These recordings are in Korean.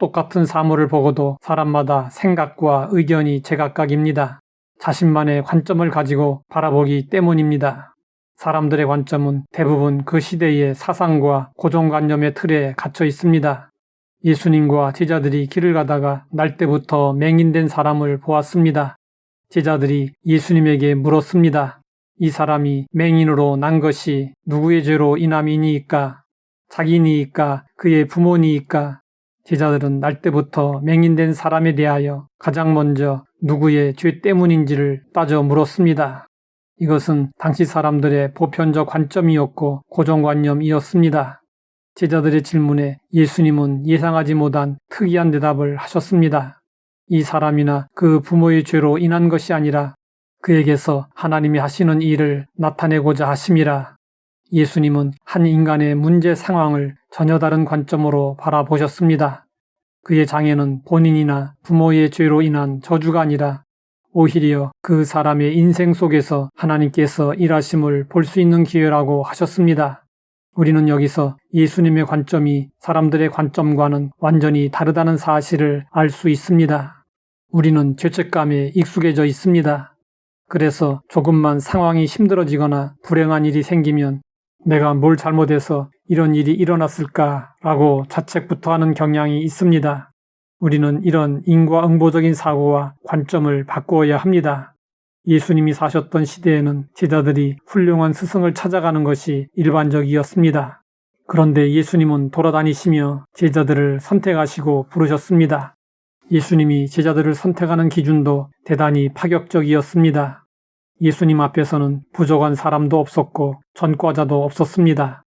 똑같은 사물을 보고도 사람마다 생각과 의견이 제각각입니다. 자신만의 관점을 가지고 바라보기 때문입니다. 사람들의 관점은 대부분 그 시대의 사상과 고정관념의 틀에 갇혀 있습니다. 예수님과 제자들이 길을 가다가 날때부터 맹인된 사람을 보았습니다. 제자들이 예수님에게 물었습니다. 이 사람이 맹인으로 난 것이 누구의 죄로 인함이니이까? 자기니이까? 그의 부모니이까? 제자들은 날때부터 맹인된 사람에 대하여 가장 먼저 누구의 죄 때문인지를 따져 물었습니다. 이것은 당시 사람들의 보편적 관점이었고 고정관념이었습니다. 제자들의 질문에 예수님은 예상하지 못한 특이한 대답을 하셨습니다. 이 사람이나 그 부모의 죄로 인한 것이 아니라 그에게서 하나님이 하시는 일을 나타내고자 하심이라. 예수님은 한 인간의 문제 상황을 전혀 다른 관점으로 바라보셨습니다. 그의 장애는 본인이나 부모의 죄로 인한 저주가 아니라 오히려 그 사람의 인생 속에서 하나님께서 일하심을 볼 수 있는 기회라고 하셨습니다. 우리는 여기서 예수님의 관점이 사람들의 관점과는 완전히 다르다는 사실을 알 수 있습니다. 우리는 죄책감에 익숙해져 있습니다. 그래서 조금만 상황이 힘들어지거나 불행한 일이 생기면 내가 뭘 잘못해서 이런 일이 일어났을까라고 자책부터 하는 경향이 있습니다. 우리는 이런 인과응보적인 사고와 관점을 바꾸어야 합니다. 예수님이 사셨던 시대에는 제자들이 훌륭한 스승을 찾아가는 것이 일반적이었습니다. 그런데 예수님은 돌아다니시며 제자들을 선택하시고 부르셨습니다. 예수님이 제자들을 선택하는 기준도 대단히 파격적이었습니다. 예수님 앞에서는 부족한 사람도 없었고 전과자도 없었습니다.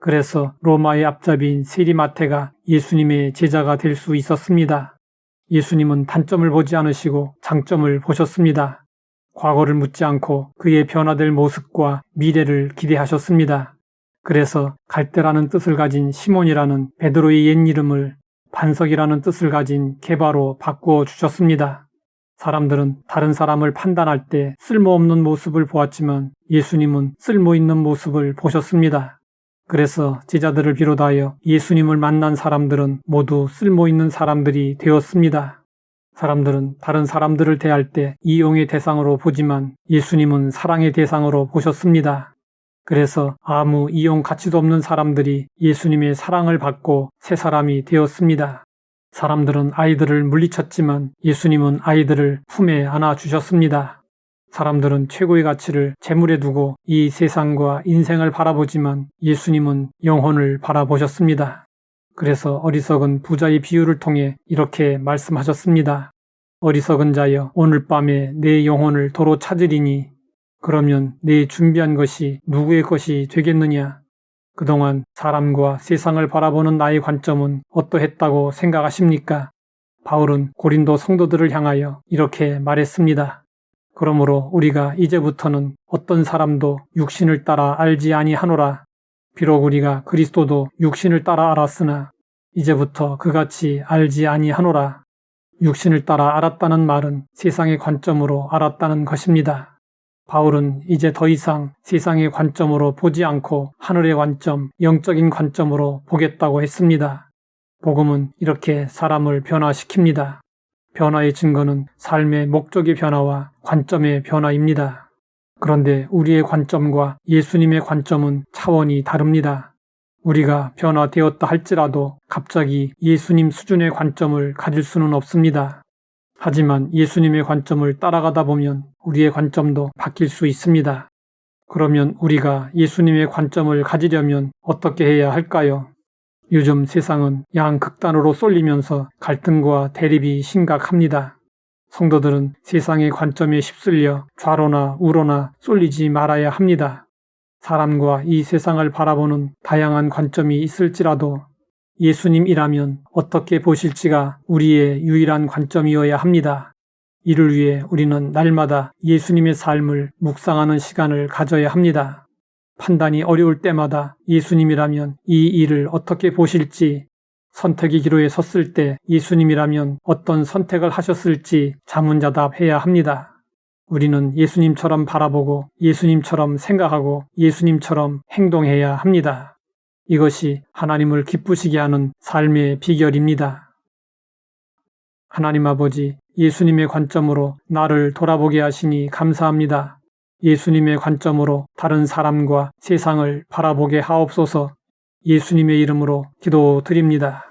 그래서 로마의 앞잡이인 세리마태가 예수님의 제자가 될 수 있었습니다. 예수님은 단점을 보지 않으시고 장점을 보셨습니다. 과거를 묻지 않고 그의 변화될 모습과 미래를 기대하셨습니다. 그래서 갈대라는 뜻을 가진 시몬이라는 베드로의 옛 이름을 반석이라는 뜻을 가진 게바로 바꾸어 주셨습니다. 사람들은 다른 사람을 판단할 때 쓸모없는 모습을 보았지만 예수님은 쓸모있는 모습을 보셨습니다. 그래서 제자들을 비롯하여 예수님을 만난 사람들은 모두 쓸모있는 사람들이 되었습니다. 사람들은 다른 사람들을 대할 때 이용의 대상으로 보지만 예수님은 사랑의 대상으로 보셨습니다. 그래서 아무 이용 가치도 없는 사람들이 예수님의 사랑을 받고 새 사람이 되었습니다. 사람들은 아이들을 물리쳤지만 예수님은 아이들을 품에 안아주셨습니다. 사람들은 최고의 가치를 재물에 두고 이 세상과 인생을 바라보지만 예수님은 영혼을 바라보셨습니다. 그래서 어리석은 부자의 비유를 통해 이렇게 말씀하셨습니다. 어리석은 자여, 오늘 밤에 내 영혼을 도로 찾으리니 그러면 내 준비한 것이 누구의 것이 되겠느냐? 그동안 사람과 세상을 바라보는 나의 관점은 어떠했다고 생각하십니까? 바울은 고린도 성도들을 향하여 이렇게 말했습니다. 그러므로 우리가 이제부터는 어떤 사람도 육신을 따라 알지 아니하노라. 비록 우리가 그리스도도 육신을 따라 알았으나 이제부터 그같이 알지 아니하노라. 육신을 따라 알았다는 말은 세상의 관점으로 알았다는 것입니다. 바울은 이제 더 이상 세상의 관점으로 보지 않고 하늘의 관점, 영적인 관점으로 보겠다고 했습니다. 복음은 이렇게 사람을 변화시킵니다. 변화의 증거는 삶의 목적의 변화와 관점의 변화입니다. 그런데 우리의 관점과 예수님의 관점은 차원이 다릅니다. 우리가 변화되었다 할지라도 갑자기 예수님 수준의 관점을 가질 수는 없습니다. 하지만 예수님의 관점을 따라가다 보면 우리의 관점도 바뀔 수 있습니다. 그러면 우리가 예수님의 관점을 가지려면 어떻게 해야 할까요? 요즘 세상은 양극단으로 쏠리면서 갈등과 대립이 심각합니다. 성도들은 세상의 관점에 휩쓸려 좌로나 우로나 쏠리지 말아야 합니다. 사람과 이 세상을 바라보는 다양한 관점이 있을지라도 예수님이라면 어떻게 보실지가 우리의 유일한 관점이어야 합니다. 이를 위해 우리는 날마다 예수님의 삶을 묵상하는 시간을 가져야 합니다. 판단이 어려울 때마다 예수님이라면 이 일을 어떻게 보실지, 선택의 기로에 섰을 때 예수님이라면 어떤 선택을 하셨을지 자문자답해야 합니다. 우리는 예수님처럼 바라보고 예수님처럼 생각하고 예수님처럼 행동해야 합니다. 이것이 하나님을 기쁘시게 하는 삶의 비결입니다. 하나님 아버지, 예수님의 관점으로 나를 돌아보게 하시니 감사합니다. 예수님의 관점으로 다른 사람과 세상을 바라보게 하옵소서. 예수님의 이름으로 기도드립니다.